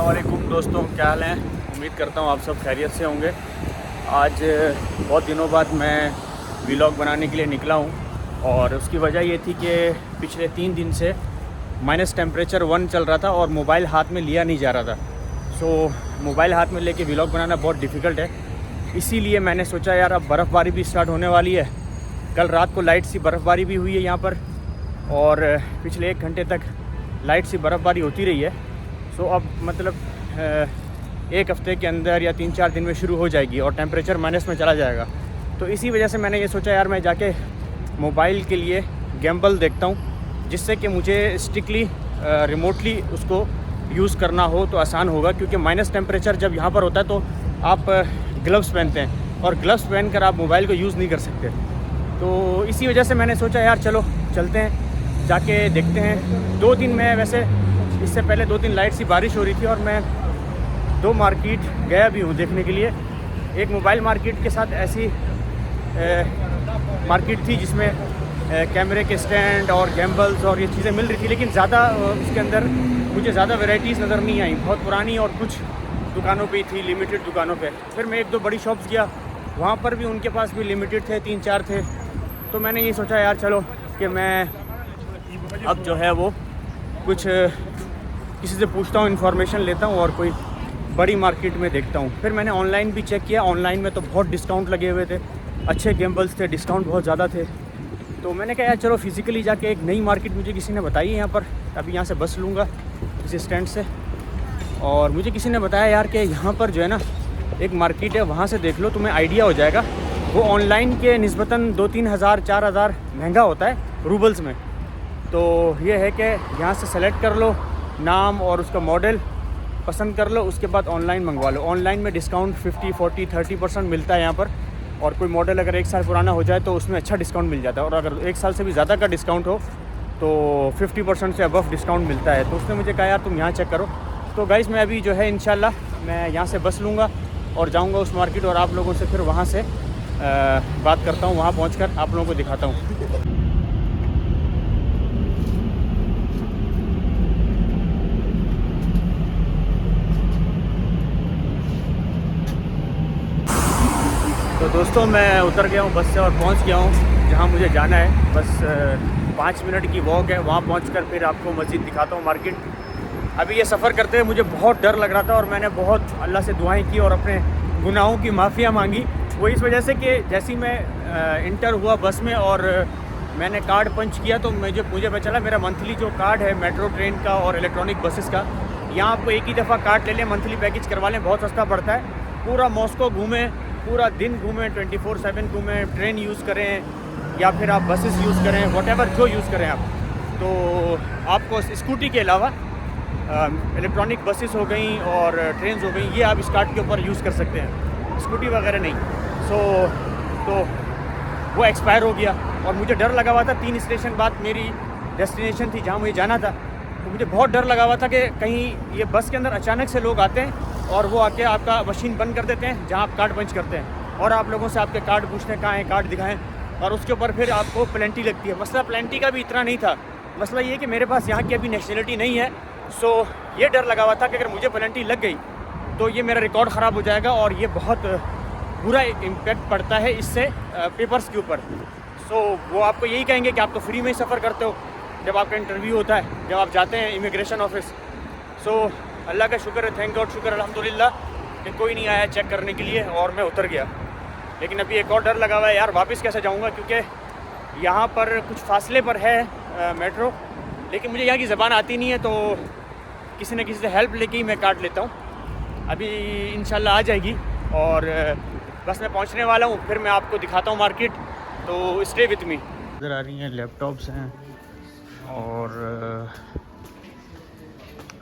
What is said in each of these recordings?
अस्सलामुअलैकुम दोस्तों, क्या हाल हैं। उम्मीद करता हूँ आप सब खैरियत से होंगे। आज बहुत दिनों बाद मैं व्लॉग बनाने के लिए निकला हूँ और उसकी वजह ये थी कि पिछले 3 दिन से माइनस टेम्परेचर 1 चल रहा था और मोबाइल हाथ में लिया नहीं जा रहा था। मोबाइल हाथ में लेके व्लॉग बनाना बहुत डिफ़िकल्ट है। इसीलिए मैंने सोचा यार अब बर्फ़बारी भी स्टार्ट होने वाली है। कल रात को लाइट सी बर्फ़बारी भी हुई है यहाँ पर और पिछले 1 घंटे तक लाइट सी बर्फ़बारी होती रही है। अब मतलब 1 हफ़्ते के अंदर या 3-4 दिन में शुरू हो जाएगी और टेम्परेचर माइनस में चला जाएगा। तो इसी वजह से मैंने ये सोचा यार मैं जाके मोबाइल के लिए गैम्बल देखता हूँ, जिससे कि मुझे स्ट्रिक्टली रिमोटली उसको यूज़ करना हो तो आसान होगा। क्योंकि माइनस टेम्परेचर जब यहाँ पर होता है तो आप ग्लव्स पहनते हैं और ग्लव्स पहनकर आप मोबाइल को यूज़ नहीं कर सकते। तो इसी वजह से मैंने सोचा यार चलो चलते हैं, जाके देखते हैं। 2 दिन मैं वैसे इससे पहले 2 दिन लाइट सी बारिश हो रही थी और मैं 2 मार्केट गया भी हूँ देखने के लिए। एक मोबाइल मार्केट के साथ ऐसी मार्केट थी जिसमें कैमरे के स्टैंड और गैम्बल्स और ये चीज़ें मिल रही थी, लेकिन ज़्यादा उसके अंदर मुझे ज़्यादा वैरायटीज़ नज़र नहीं आई। बहुत पुरानी और कुछ दुकानों पे थी, लिमिटेड दुकानों पे। फिर मैं 1-2 बड़ी शॉप्स गया, वहाँ पर भी उनके पास भी लिमिटेड थे, 3-4 थे। तो मैंने ये सोचा यार चलो कि मैं अब जो है वो कुछ किसी से पूछता हूँ, इन्फॉर्मेशन लेता हूँ और कोई बड़ी मार्केट में देखता हूँ। फिर मैंने ऑनलाइन भी चेक किया। ऑनलाइन में तो बहुत डिस्काउंट लगे हुए थे, अच्छे गैम्बल्स थे, डिस्काउंट बहुत ज़्यादा थे। तो मैंने कहा यार चलो फिज़िकली जाके एक नई मार्केट मुझे किसी ने बताई है यहाँ पर। अभी यहाँ से बस लूँगा किसी स्टैंड से, और मुझे किसी ने बताया यार कि यहाँ पर जो है ना एक मार्केट है, वहाँ से देख लो, तुम्हें आइडिया हो जाएगा। वो ऑनलाइन के निस्बतन 2-3 हज़ार 4 हज़ार महंगा होता है रूबल्स में। तो ये है कि यहाँ से सेलेक्ट कर लो नाम और उसका मॉडल पसंद कर लो, उसके बाद ऑनलाइन मंगवा लो। ऑनलाइन में डिस्काउंट 50, 40, 30% मिलता है यहाँ पर। और कोई मॉडल अगर 1 साल पुराना हो जाए तो उसमें अच्छा डिस्काउंट मिल जाता है, और अगर 1 साल से भी ज़्यादा का डिस्काउंट हो तो 50% से अबव डिस्काउंट मिलता है। तो उसने मुझे कहा यार तुम यहाँ चेक करो। तो गाइस मैं अभी जो है इंशाल्लाह मैं यहाँ से बस लूँगा और जाऊँगा उस मार्केट, और आप लोगों से फिर वहाँ से बात करता हूँ। वहाँ पहुँच आप लोगों को दिखाता हूँ। तो दोस्तों मैं उतर गया हूँ बस से और पहुँच गया हूँ जहाँ मुझे जाना है। बस 5 मिनट की वॉक है। वहाँ पहुँचकर फिर आपको मस्जिद दिखाता हूँ, मार्केट। अभी ये सफ़र करते हुए मुझे बहुत डर लग रहा था और मैंने बहुत अल्लाह से दुआएं की और अपने गुनाहों की माफ़िया मांगी। वो इस वजह से कि जैसे ही मैं इंटर हुआ बस में और मैंने कार्ड पंच किया तो मुझे पता चला मेरा मंथली जो कार्ड है मेट्रो ट्रेन का और इलेक्ट्रॉनिक बसेस का, यहाँ आपको एक ही दफ़ा कार्ड ले लें, मंथली पैकेज करवा लें, बहुत सस्ता पड़ता है। पूरा मॉस्को घूमें, पूरा दिन घूमें, 24/7 घूमें, ट्रेन यूज़ करें या फिर आप बसेस यूज़ करें, वॉटेवर जो यूज़ करें आप। तो आपको स्कूटी के अलावा इलेक्ट्रॉनिक बसेस हो गई और ट्रेन हो गई, ये आप इस कार्ड के ऊपर यूज़ कर सकते हैं, स्कूटी वगैरह नहीं। तो वो एक्सपायर हो गया और मुझे डर लगा हुआ था। 3 स्टेशन बाद मेरी डेस्टिनेशन थी जहाँ मुझे जाना था। तो मुझे बहुत डर लगा हुआ था कि कहीं ये बस के अंदर अचानक से लोग आते हैं और वो आके आपका मशीन बंद कर देते हैं जहाँ आप कार्ड पंच करते हैं, और आप लोगों से आपके कार्ड पूछते हैं कहाँ हैं, कार्ड दिखाएं, और उसके ऊपर फिर आपको प्लेंटी लगती है। मसला प्लेंटी का भी इतना नहीं था, मसला ये कि मेरे पास यहाँ की अभी नेशनलिटी नहीं है। ये डर लगा हुआ था कि अगर मुझे प्लेंटी लग गई तो ये मेरा रिकॉर्ड ख़राब हो जाएगा और ये बहुत बुरा इम्पैक्ट पड़ता है इससे पेपर्स के ऊपर। वो आपको यही कहेंगे कि आप तो फ्री में ही सफ़र करते हो जब आपका इंटरव्यू होता है, जब आप जाते हैं इमिग्रेशन ऑफिस। अल्लाह का शुक्र है, थैंक गॉड, शुक्र अल्हम्दुलिल्लाह कि कोई नहीं आया चेक करने के लिए और मैं उतर गया। लेकिन अभी एक और डर लगा हुआ है यार, वापस कैसे जाऊंगा, क्योंकि यहाँ पर कुछ फासले पर है मेट्रो, लेकिन मुझे यहाँ की ज़बान आती नहीं है। तो किसी न किसी से हेल्प लेके ही मैं काट लेता हूँ। अभी इंशाल्लाह आ जाएगी और बस मैं पहुँचने वाला हूँ, फिर मैं आपको दिखाता हूँ मार्केट। तो स्टे विथ मी। इधर आ रही हैं लैपटॉप्स हैं और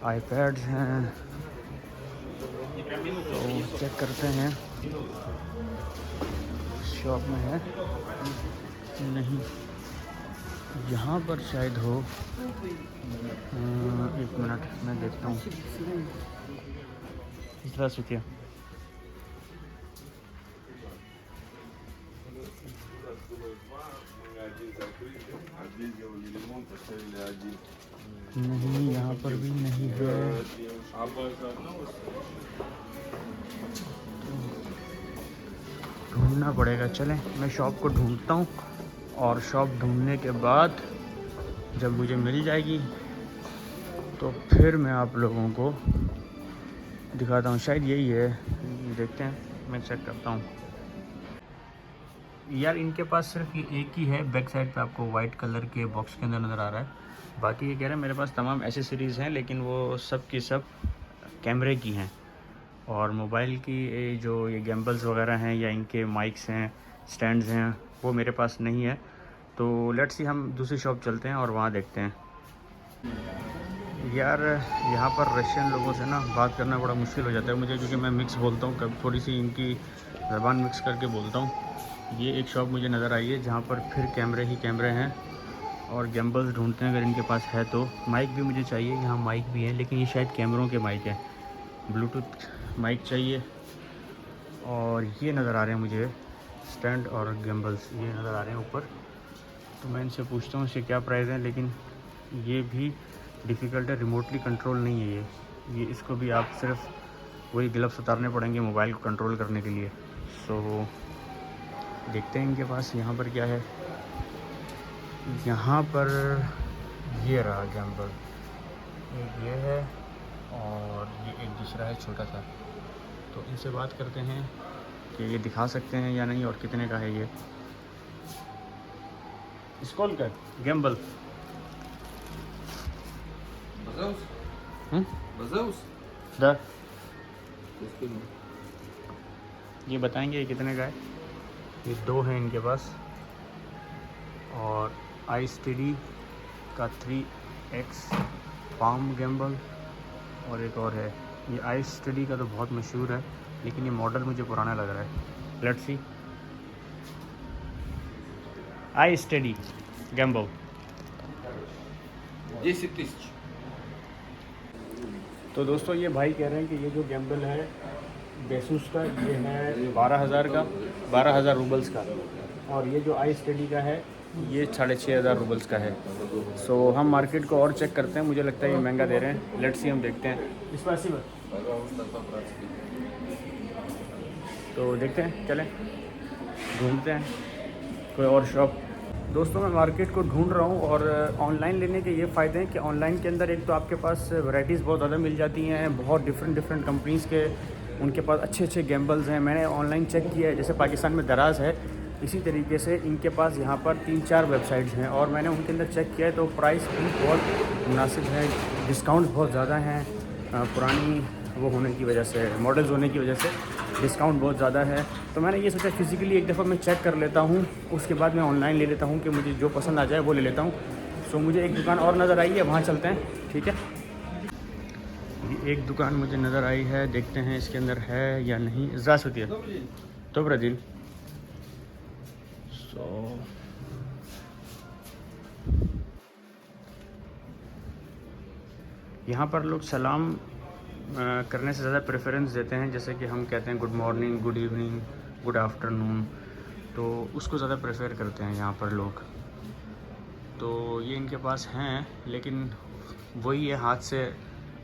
आईपैड्स हैं। तो चेक करते हैं शॉप में है नहीं, यहाँ पर शायद हो। 1 मिनट मैं देखता हूँ। Здравствуйте. नहीं, यहाँ पर भी नहीं है। ढूंढना पड़ेगा। चलें, मैं शॉप को ढूंढता हूँ और शॉप ढूंढने के बाद जब मुझे मिल जाएगी तो फिर मैं आप लोगों को दिखाता हूँ। शायद यही है, देखते हैं, मैं चेक करता हूँ। यार इनके पास सिर्फ ये एक ही है, बैक साइड पे आपको वाइट कलर के बॉक्स के अंदर नज़र आ रहा है। बाकी ये कह रहे हैं मेरे पास तमाम एसेसरीज़ हैं, लेकिन वो सब की सब कैमरे की हैं। और मोबाइल की जो ये गैम्बल्स वगैरह हैं या इनके माइक्स हैं, स्टैंड्स हैं, वो मेरे पास नहीं है। तो लेट्स सी, हम दूसरी शॉप चलते हैं और वहाँ देखते हैं। यार यहाँ पर रशियन लोगों से ना बात करना बड़ा मुश्किल हो जाता है मुझे, क्योंकि मैं मिक्स बोलता हूँ, कभी थोड़ी सी इनकी ज़बान मिक्स करके बोलता हूँ। ये एक शॉप मुझे नज़र आई है जहाँ पर फिर कैमरे ही कैमरे हैं और गैम्बल्स ढूंढते हैं अगर इनके पास है तो। माइक भी मुझे चाहिए, यहाँ माइक भी है, लेकिन ये शायद कैमरों के माइक है। ब्लूटूथ माइक चाहिए। और ये नज़र आ रहे हैं मुझे स्टैंड और गैम्बल्स, ये नज़र आ रहे हैं ऊपर। तो मैं इनसे पूछता हूँ इसके क्या प्राइस हैं, लेकिन ये भी डिफ़िकल्ट है, रिमोटली कंट्रोल नहीं है ये इसको भी आप सिर्फ वही ग्लव्स उतारने पड़ेंगे मोबाइल को कंट्रोल करने के लिए। सो देखते हैं इनके पास यहाँ पर क्या है। यहाँ पर ये रहा गैम्बल, एक ये है और ये एक दूसरा है छोटा सा। तो इनसे बात करते हैं कि ये दिखा सकते हैं या नहीं और कितने का है ये। स्कॉल का गैम्बल ये बताएंगे ये कितने का है। ये दो हैं इनके पास। और आई स्टडी का 3X पाम गैम्बल और एक और है। ये आई स्टडी का तो बहुत मशहूर है, लेकिन ये मॉडल मुझे पुराना लग रहा है। Let's see, I study Gamble 10 000। तो दोस्तों ये भाई कह रहे हैं कि ये जो गैम्बल है बेसूस का, ये है 12,000 का, 12,000 रूबल्स का। और ये जो आई स्टडी का है ये 6,500 रूबल्स का है। सो हम मार्केट को और चेक करते हैं, मुझे लगता है ये महंगा दे रहे हैं। लेट्स सी, हम देखते हैं इस पर। तो देखते हैं, चलें ढूंढते हैं कोई और शॉप। दोस्तों मैं मार्केट को ढूंढ रहा हूँ और ऑनलाइन लेने के ये फ़ायदे हैं कि ऑनलाइन के अंदर एक तो आपके पास वैराइटीज़ बहुत ज़्यादा मिल जाती हैं, बहुत डिफरेंट कंपनीज़ के उनके पास अच्छे गैम्बल्स हैं। मैंने ऑनलाइन चेक किया है, जैसे पाकिस्तान में दराज है, इसी तरीके से इनके पास यहाँ पर 3-4 वेबसाइट्स हैं और मैंने उनके अंदर चेक किया है तो प्राइस भी बहुत मुनासिब है, डिस्काउंट बहुत ज़्यादा हैं। पुरानी वो होने की वजह से, मॉडल्स होने की वजह से डिस्काउंट बहुत ज़्यादा है। तो मैंने ये सोचा फिज़िकली एक दफ़ा मैं चेक कर लेता हूँ, उसके बाद मैं ऑनलाइन ले लेता हूँ कि मुझे जो पसंद आ जाए वो ले लेता हूँ। सो मुझे एक दुकान और नज़र आई है, वहाँ चलते हैं, ठीक है। ये एक दुकान मुझे नज़र आई है, देखते हैं इसके अंदर है या नहीं। ज़्रासुतिया तो ब्राज़ील। सो यहाँ पर लोग सलाम करने से ज़्यादा प्रेफरेंस देते हैं, जैसे कि हम कहते हैं good morning, good evening, good afternoon, तो उसको ज़्यादा प्रेफर करते हैं यहाँ पर लोग। तो ये इनके पास हैं, लेकिन वही है, हाथ से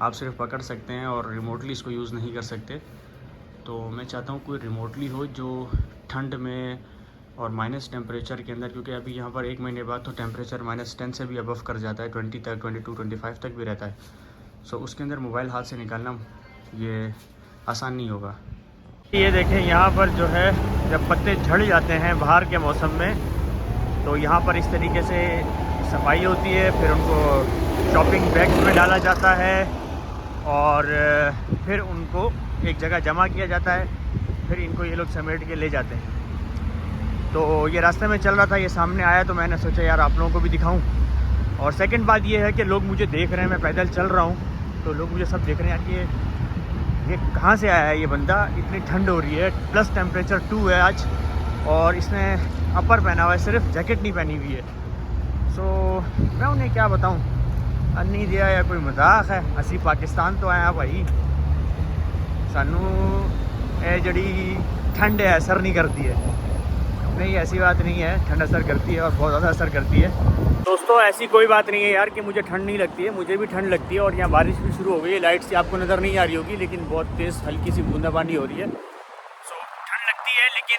आप सिर्फ पकड़ सकते हैं और रिमोटली इसको यूज़ नहीं कर सकते। तो मैं चाहता हूँ कोई रिमोटली हो जो ठंड में और माइनस टेम्परेचर के अंदर, क्योंकि अभी यहाँ पर 1 महीने बाद तो टेम्परेचर -10 से भी अबव कर जाता है, 20 तक, 22, 25 तक भी रहता है। सो उसके अंदर मोबाइल हाथ से निकालना ये आसान नहीं होगा। ये देखें यहाँ पर जो है, जब पत्ते झड़ जाते हैं बाहर के मौसम में, तो यहाँ पर इस तरीके से सफाई होती है, फिर उनको शॉपिंग बैग्स में डाला जाता है और फिर उनको एक जगह जमा किया जाता है, फिर इनको ये लोग समेट के ले जाते हैं। तो ये रास्ते में चल रहा था, ये सामने आया तो मैंने सोचा यार आप लोगों को भी दिखाऊं। और सेकंड बात ये है कि लोग मुझे देख रहे हैं, मैं पैदल चल रहा हूं तो लोग मुझे सब देख रहे हैं यार कि ये कहाँ से आया है ये बंदा, इतनी ठंड हो रही है, प्लस टेम्परेचर 2 है आज, और इसने अपर पहना हुआ है, सिर्फ जैकेट नहीं पहनी हुई है। सो मैं उन्हें क्या बताऊँ, अन्नी दिया या कोई मजाक है। असी पाकिस्तान तो आया भाई, सानू ये जड़ी ठंड है असर नहीं करती है। नहीं, ऐसी बात नहीं है, ठंड असर करती है और बहुत ज़्यादा असर करती है। दोस्तों ऐसी कोई बात नहीं है यार कि मुझे ठंड नहीं लगती है, मुझे भी ठंड लगती है। और यहाँ बारिश भी शुरू हो गई है, लाइट से आपको नज़र नहीं आ रही होगी, लेकिन बहुत तेज़ हल्की सी बूंदाबांदी हो रही है। सो ठंड लगती है, लेकिन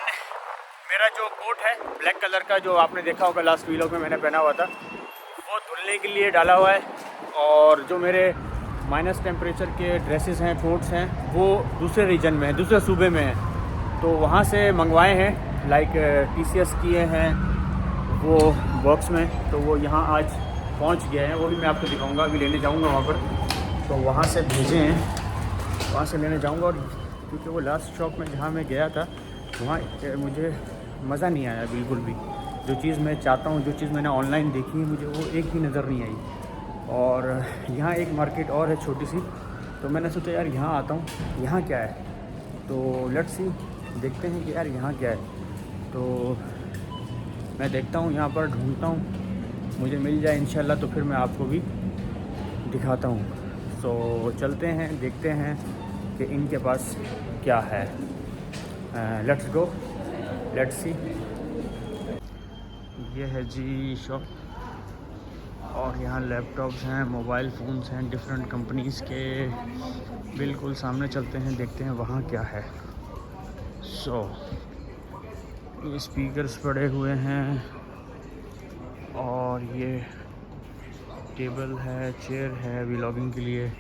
मेरा जो कोट है ब्लैक कलर का, जो आपने देखा होगा लास्ट वीलॉग में मैंने पहना हुआ था, वो धुलने के लिए डाला हुआ है। और जो मेरे माइनस टेम्परेचर के ड्रेसेस हैं, कोट्स हैं, वो दूसरे रीजन में हैं, दूसरे सूबे में हैं, तो वहाँ से मंगवाए हैं। लाइक TCS किए हैं वो बॉक्स में, तो वो यहाँ आज पहुँच गए हैं। वो भी मैं आपको दिखाऊंगा, अभी लेने जाऊँगा वहाँ पर। तो वहाँ से भेजे हैं, वहाँ से लेने जाऊँगा। और क्योंकि वो लास्ट शॉप में जहाँ मैं गया था, वहाँ मुझे मज़ा नहीं आया बिल्कुल भी। जो चीज़ मैं चाहता हूँ, जो चीज़ मैंने ऑनलाइन देखी है, मुझे वो एक भी नज़र नहीं आई। और यहाँ एक मार्केट और है छोटी सी, तो मैंने सोचा यार यहाँ आता हूँ, यहाँ क्या है। तो लेट्स सी, देखते हैं कि यार यहाँ क्या है। तो मैं देखता हूँ, यहाँ पर ढूंढता हूँ, मुझे मिल जाए इंशाल्लाह तो फिर मैं आपको भी दिखाता हूँ। सो चलते हैं, देखते हैं कि इनके पास क्या है। Let's go, let's see. ये है जी शॉप, और यहाँ लैपटॉप्स हैं, मोबाइल फ़ोन्स हैं डिफरेंट कंपनीज़ के। बिल्कुल सामने चलते हैं, देखते हैं वहाँ क्या है। सो ये स्पीकर्स पड़े हुए हैं, और ये टेबल है, चेयर है व्लॉगिंग के लिए।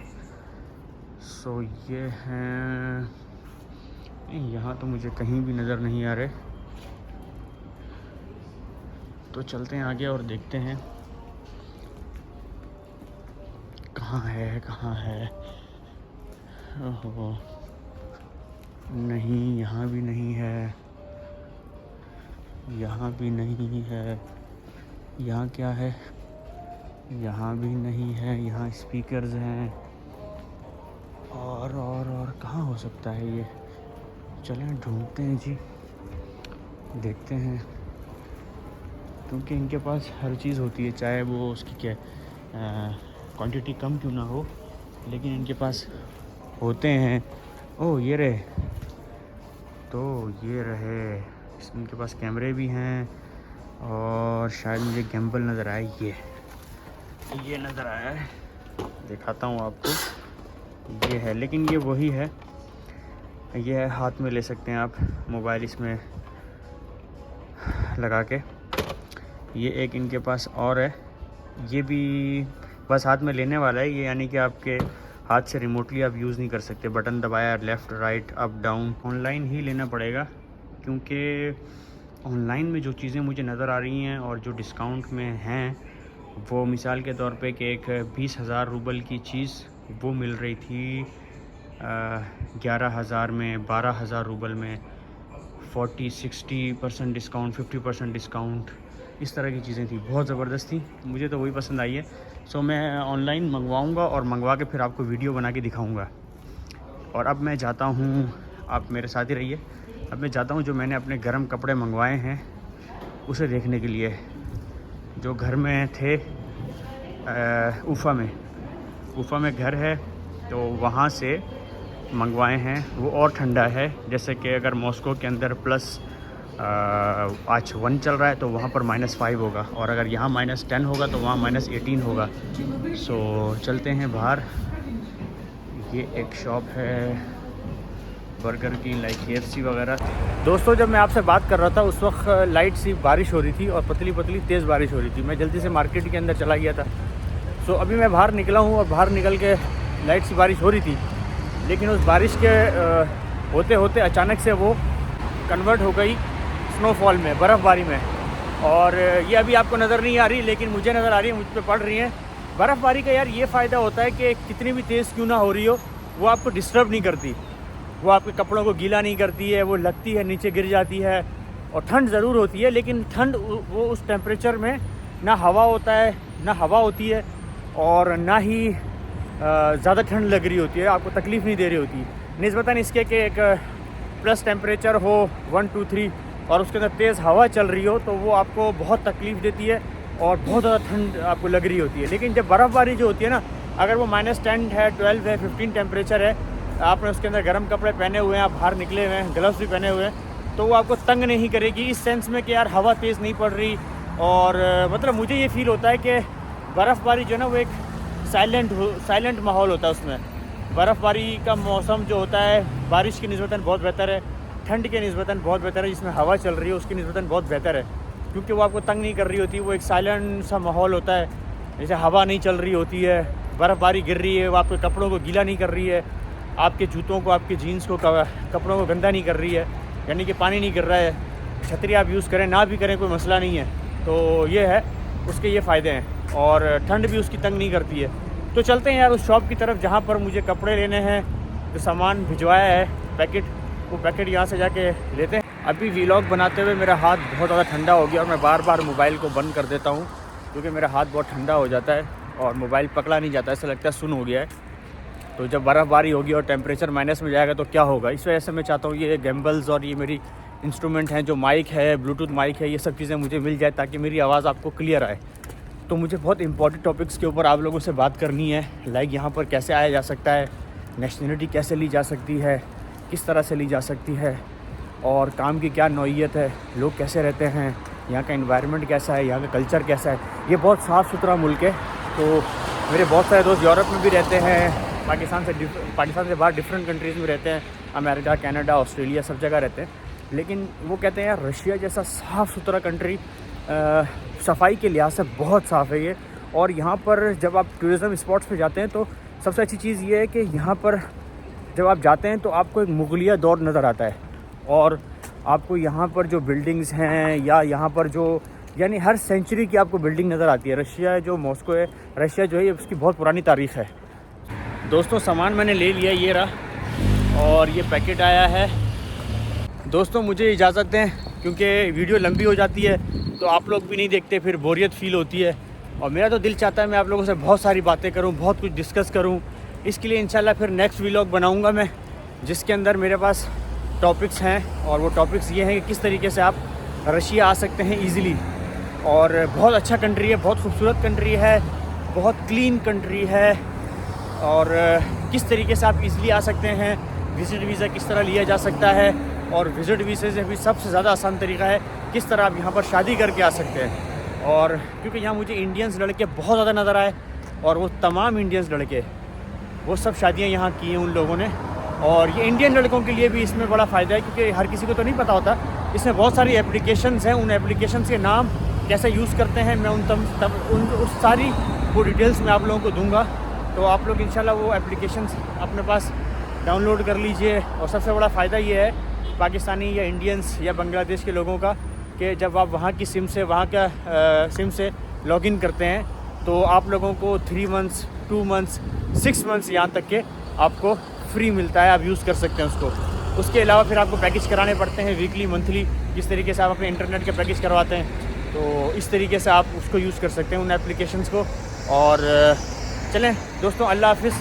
सो ये हैं, यहाँ तो मुझे कहीं भी नज़र नहीं आ रहे। तो चलते हैं आगे और देखते हैं कहाँ है, कहाँ है। ओहो, नहीं, यहाँ भी नहीं है, यहाँ भी नहीं है। यहाँ क्या है, यहाँ भी नहीं है। यहाँ स्पीकर्स हैं, और कहाँ हो सकता है ये। चलें ढूंढते हैं जी, देखते हैं। क्योंकि इनके पास हर चीज़ होती है, चाहे वो उसकी क्या क्वांटिटी कम क्यों ना हो, लेकिन इनके पास होते हैं। ओह ये रहे, तो ये रहे। इनके पास कैमरे भी हैं, और शायद मुझे गैम्बल नज़र आया, ये नज़र आया है, दिखाता हूँ आपको। ये है, लेकिन ये वही है, ये है, हाथ में ले सकते हैं आप मोबाइल इसमें लगा के। ये एक इनके पास और है, ये भी बस हाथ में लेने वाला है ये, यानी कि आपके हाथ से रिमोटली आप यूज़ नहीं कर सकते। बटन दबाया, left right up down. Online ही लेना पड़ेगा, क्योंकि ऑनलाइन में जो चीज़ें मुझे नज़र आ रही हैं और जो डिस्काउंट में हैं, वो मिसाल के तौर पे कि एक 20,000 रूबल की चीज़ वो मिल रही थी 11,000 में, 12,000 रूबल में, 40-60% डिस्काउंट, 50% डिस्काउंट, इस तरह की चीज़ें थी। बहुत ज़बरदस्त थी, मुझे तो वही पसंद आई है। सो मैं ऑनलाइन मंगवाऊंगा, और मंगवा के फिर आपको वीडियो बना के दिखाऊंगा। और अब मैं जाता हूँ, आप मेरे साथ ही रहिए। अब मैं जाता हूँ, जो मैंने अपने गर्म कपड़े मंगवाए हैं उसे देखने के लिए, जो घर में थे ऊफा में घर है, तो वहाँ से मंगवाए हैं। वो और ठंडा है, जैसे कि अगर मॉस्को के अंदर प्लस आज 1 चल रहा है, तो वहाँ पर -5 होगा, और अगर यहाँ -10 होगा तो वहाँ -18 होगा। सो चलते हैं बाहर। ये एक शॉप है बर्गर की, लाइक KFC वगैरह। दोस्तों जब मैं आपसे बात कर रहा था, उस वक्त लाइट सी बारिश हो रही थी, और पतली पतली तेज़ बारिश हो रही थी। मैं जल्दी से मार्केट के अंदर चला गया था। सो अभी मैं बाहर निकला हूँ, और बाहर निकल के लाइट सी बारिश हो रही थी, लेकिन उस बारिश के होते होते अचानक से वो कन्वर्ट हो गई स्नोफॉल में, बर्फ़बारी में। और ये अभी आपको नज़र नहीं आ रही, लेकिन मुझे नज़र आ रही है, मुझ पर पड़ रही हैं। बर्फ़बारी का यार ये फ़ायदा होता है कि कितनी भी तेज़ क्यों ना हो रही हो, वो आपको डिस्टर्ब नहीं करती, वो आपके कपड़ों को गीला नहीं करती है, वो लगती है नीचे गिर जाती है। और ठंड ज़रूर होती है, लेकिन ठंड वो उस टेम्परेचर में ना हवा होता है, ना हवा होती है, और ना ही ज़्यादा ठंड लग रही होती है, आपको तकलीफ़ नहीं दे रही होती। निस्बतन इसके कि एक प्लस टेम्परेचर हो 1, 2, 3, और उसके अंदर तेज़ हवा चल रही हो, तो वो आपको बहुत तकलीफ़ देती है, और बहुत ज़्यादा ठंड आपको लग रही होती है। लेकिन जब बर्फ़बारी जो होती है ना, अगर वो -10 है, 12 है, 15 टेम्परेचर है, आपने उसके अंदर गर्म कपड़े पहने हुए हैं, आप बाहर निकले हुए हैं, ग्लव्स भी पहने हुए हैं, तो वो आपको तंग नहीं करेगी इस सेंस में कि यार हवा तेज़ नहीं पड़ रही। और मतलब मुझे ये फ़ील होता है कि बर्फ़बारी जो है ना वो एक साइलेंट माहौल होता है उसमें। बर्फ़बारी का मौसम जो होता है बारिश की निस्बतन बहुत बेहतर है, ठंड के निस्बतन बहुत बेहतर है, जिसमें हवा चल रही है उसकी निस्बतन बहुत बेहतर है, क्योंकि वो आपको तंग नहीं कर रही होती। वो एक साइलेंट सा माहौल होता है, जैसे हवा नहीं चल रही होती है, बर्फ़बारी गिर रही है, वो आपके कपड़ों को गीला नहीं कर रही है, आपके जूतों को, आपके जीन्स को, कपड़ों को गंदा नहीं कर रही है, यानी कि पानी नहीं गिर रहा है। छतरी आप यूज़ करें ना भी करें कोई मसला नहीं है। तो ये है, उसके ये फ़ायदे हैं, और ठंड भी उसकी तंग नहीं करती है। तो चलते हैं यार उस शॉप की तरफ जहाँ पर मुझे कपड़े लेने हैं, जो सामान भिजवाया है पैकेट, वो पैकेट यहाँ से जाके लेते हैं। अभी व्लॉग बनाते हुए मेरा हाथ बहुत ज़्यादा ठंडा हो गया और मैं बार बार मोबाइल को बंद कर देता हूँ, क्योंकि मेरा हाथ बहुत ठंडा हो जाता है और मोबाइल पकड़ा नहीं जाता, ऐसा लगता है सुन हो गया है। तो जब बर्फ़बारी होगी और टेम्परेचर माइनस में जाएगा तो क्या होगा, इस वजह से मैं चाहता हूँ ये गिम्बल्स और ये मेरी इंस्ट्रूमेंट हैं, जो माइक है, ब्लूटूथ माइक है, ये सब चीज़ें मुझे मिल जाए ताकि मेरी आवाज़ आपको क्लियर आए। तो मुझे बहुत इंपॉर्टेंट टॉपिक्स के ऊपर आप लोगों से बात करनी है, लाइक यहाँ पर कैसे आया जा सकता है, नेशनलिटी कैसे ली जा सकती है, किस तरह से ली जा सकती है, और काम की क्या नौइयत है, लोग कैसे रहते हैं, यहाँ का एनवायरनमेंट कैसा है, यहाँ का कल्चर कैसा है। ये बहुत साफ़ सुथरा मुल्क है। तो मेरे बहुत सारे दोस्त यूरोप में भी रहते हैं, पाकिस्तान से बाहर डिफरेंट कंट्रीज़ में रहते हैं, अमेरिका, कनाडा, ऑस्ट्रेलिया, सब जगह रहते हैं। लेकिन वो कहते हैं यार रशिया जैसा साफ़ सुथरा कंट्री, सफाई के लिहाज से बहुत साफ़ है ये। और यहाँ पर जब आप टूरिज़म स्पॉट्स पे जाते हैं तो सबसे अच्छी चीज़ ये है कि यहाँ पर जब आप जाते हैं तो आपको एक मुगलिया दौर नज़र आता है, और आपको यहाँ पर जो बिल्डिंग्स हैं या यहाँ पर जो यानी हर सेंचुरी की आपको बिल्डिंग नज़र आती है। रशिया जो मॉस्को है, रशिया जो है उसकी बहुत पुरानी तारीख़ है। दोस्तों सामान मैंने ले लिया, ये रहा, और ये पैकेट आया है। दोस्तों मुझे इजाज़त दें, क्योंकि वीडियो लंबी हो जाती है तो आप लोग भी नहीं देखते, फिर बोरियत फ़ील होती है, और मेरा तो दिल चाहता है मैं आप लोगों से बहुत सारी बातें करूं, बहुत कुछ डिस्कस करूं। इसके लिए इंशाल्लाह फिर नेक्स्ट व्लॉग बनाऊंगा मैं, जिसके अंदर मेरे पास टॉपिक्स हैं, और वो टॉपिक्स ये हैं कि किस तरीके से आप रशिया आ सकते हैं ईज़िली। और बहुत अच्छा कंट्री है, बहुत खूबसूरत कंट्री है, बहुत क्लीन कंट्री है, और किस तरीके से आप ईज़िली आ सकते हैं, विज़िट वीज़ा किस तरह लिया जा सकता है, और विज़िट वीज़े से भी सबसे ज़्यादा आसान तरीका है किस तरह आप यहाँ पर शादी करके आ सकते हैं। और क्योंकि यहाँ मुझे इंडियंस लड़के बहुत ज़्यादा नज़र आए, और वो तमाम इंडियंस लड़के, वो सब शादियाँ यहाँ की हैं उन लोगों ने। और ये इंडियन लड़कों के लिए भी इसमें बड़ा फ़ायदा है, क्योंकि हर किसी को तो नहीं पता होता, इसमें बहुत सारी एप्लीकेशंस हैं, उन एप्लीकेशंस के नाम कैसे यूज़ करते हैं मैं उस सारी वो डिटेल्स मैं आप लोगों को दूँगा। तो आप लोग इंशाल्लाह वो एप्लीकेशंस अपने पास डाउनलोड कर लीजिए। और सबसे बड़ा फ़ायदा ये है पाकिस्तानी या इंडियंस या बांग्लादेश के लोगों का, कि जब आप वहाँ की सिम से, वहाँ का सिम से लॉगिन करते हैं तो आप लोगों को 3 मंथ्स, 2 मंथ्स, 6 मंथ्स यहाँ तक के आपको फ्री मिलता है, आप यूज़ कर सकते हैं उसको। उसके अलावा फिर आपको पैकेज कराने पड़ते हैं वीकली, मंथली, जिस तरीके से आप अपने इंटरनेट के पैकेज करवाते हैं। तो इस तरीके से आप उसको यूज़ कर सकते हैं उन एप्लीकेशंस को। और चलें दोस्तों, अल्लाह हाफ़िज़।